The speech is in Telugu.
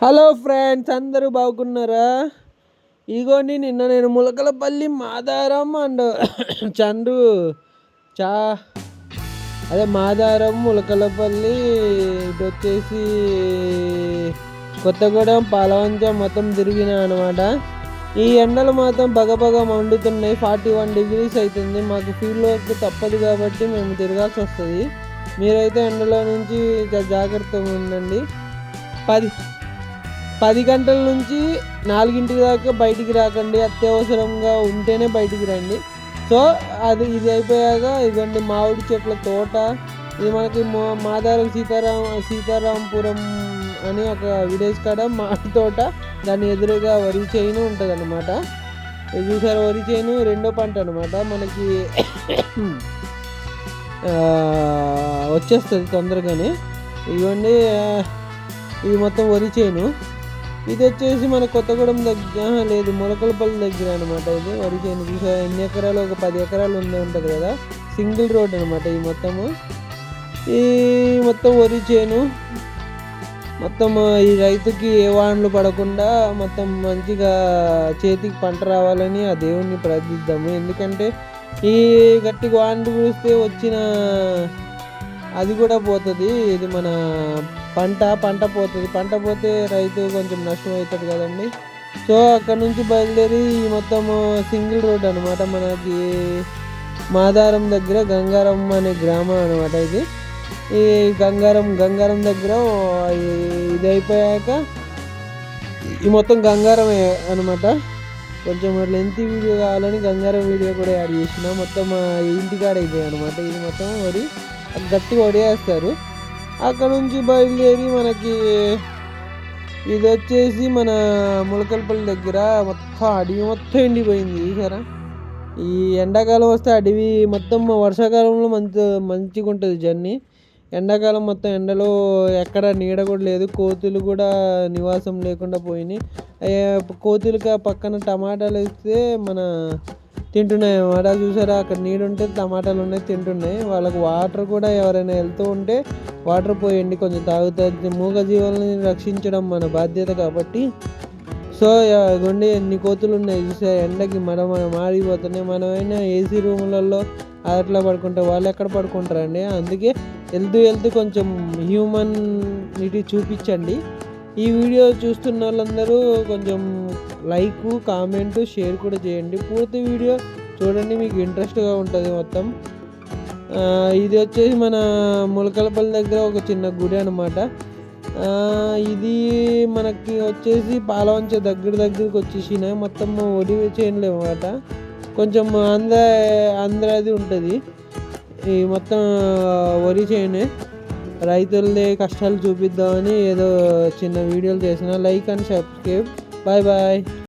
హలో ఫ్రెండ్స్, అందరూ బాగున్నారా? ఇగోండి, నిన్న నేను ములకలపల్లి మాదారం అండ్ చందు చా అదే మాదారం ములకలపల్లి ఇటు వచ్చేసి కొత్తగూడెం పాలవంచ మొత్తం తిరిగిన అనమాట. ఈ ఎండలు మాత్రం బగబగ మండుతున్నాయి. 41 degrees అవుతుంది. మాకు ఫీల్డ్ వర్క్ తప్పదు కాబట్టి మేము తిరగాల్సి వస్తుంది. మీరైతే ఎండలో నుంచి జాగ్రత్తగా ఉండండి. 10 గంటల నుంచి 4 దాకా బయటికి రాకండి. అత్యవసరంగా ఉంటేనే బయటికి రండి. సో ఇది అయిపోయాక ఇదిగోండి మామిడి చెట్ల తోట. ఇది మనకి మాదారం సీతారాంపురం అని ఒక విలేజ్ కాడ మామిడి తోట, దాని ఎదురుగా వరి చేను ఉంటుంది అనమాట. ఇది చూసారు, వరి చేను రెండో పంట అనమాట. మనకి వచ్చేస్తుంది తొందరగానే. ఇదిగోండి, ఇది మొత్తం వరి చేను. ఇది వచ్చేసి మన కొత్తగూడెం దగ్గర లేదు, ములకలపల్లి దగ్గర అనమాట. ఇది వరి చేను చూసా ఎన్ని ఎకరాలు, ఒక 10 ఎకరాలు ఉంటుంది కదా. సింగిల్ రోడ్ అనమాట ఈ మొత్తము. ఈ మొత్తం వరి చేను మొత్తం. ఈ రైతుకి ఏ వానలు పడకుండా మొత్తం మంచిగా చేతికి పంట రావాలని ఆ దేవుణ్ణి ప్రార్థిద్దాము. ఎందుకంటే ఈ గట్టిగా వానలు కురిస్తే వచ్చిన అది కూడా పోతుంది. ఇది మన పంట పోతుంది. పంట పోతే రైతు కొంచెం నష్టం అవుతుంది కదండి. సో అక్కడ నుంచి బయలుదేరి మొత్తం సింగిల్ రోడ్ అనమాట. మనకి మాదారం దగ్గర గంగారం అనే గ్రామం అనమాట. ఇది ఈ గంగారం దగ్గర ఇది అయిపోయాక ఈ మొత్తం గంగారమే అనమాట. కొంచెం లెంత్ వీడియో కావాలని గంగారం వీడియో కూడా యాడ్ చేసిన. మొత్తం ఇంటికాడ అయిపోయాయి అనమాట. ఇది మొత్తం వరి గట్టిగా వడియేస్తారు. అక్కడ నుంచి బయలుదేరి మనకి ఇది వచ్చేసి మన ములకలపల్లి దగ్గర మొత్తం అడవి మొత్తం ఎండిపోయింది. చూసారా, ఈ ఎండాకాలం వస్తే అడవి మొత్తం, వర్షాకాలంలో మంచిగా ఉంటుంది జర్నీ. ఎండాకాలం మొత్తం ఎండలో ఎక్కడ నీడ కూడా లేదు. కోతులు కూడా నివాసం లేకుండా పోయినాయి. కోతులకి పక్కన టమాటాలు వేస్తే మన తింటున్నాయి అన్నమాట. చూసారా, అక్కడ నీడు ఉంటే టమాటాలు ఉన్నాయి, తింటున్నాయి. వాళ్ళకి వాటర్ కూడా ఎవరైనా వెళ్తూ ఉంటే వాటర్ పోయండి, కొంచెం తాగుతుంది. మూగజీవాలని రక్షించడం మన బాధ్యత కాబట్టి. సో ఇగోండి ఎన్ని కోతులు ఉన్నాయి చూసా. ఎండకి మారిపోతున్నాయి. మనమైనా ఏసీ రూములలో అట్లా పడుకుంటే వాళ్ళు ఎక్కడ పడుకుంటారండి. అందుకే వెళ్తూ కొంచెం హ్యూమనిటీ చూపించండి. ఈ వీడియో చూస్తున్న వాళ్ళందరూ కొంచెం లైక్, కామెంట్, షేర్ కూడా చేయండి. పూర్తి వీడియో చూడండి, మీకు ఇంట్రెస్ట్గా ఉంటుంది మొత్తం. ఇది వచ్చేసి మన ములకలపల్లి దగ్గర ఒక చిన్న గుడి అనమాట. ఇది మనకి వచ్చేసి పాలవంచ దగ్గరికి వచ్చేసినాయి. మొత్తం వరి చేనులు అనమాట. కొంచెం ఆంధ్రాది ఉంటుంది. ఈ మొత్తం వరి చేనే. రైతులదే కష్టాలు చూపిద్దామని ఏదో చిన్న వీడియోలు చేసిన. Like and subscribe. Bye bye.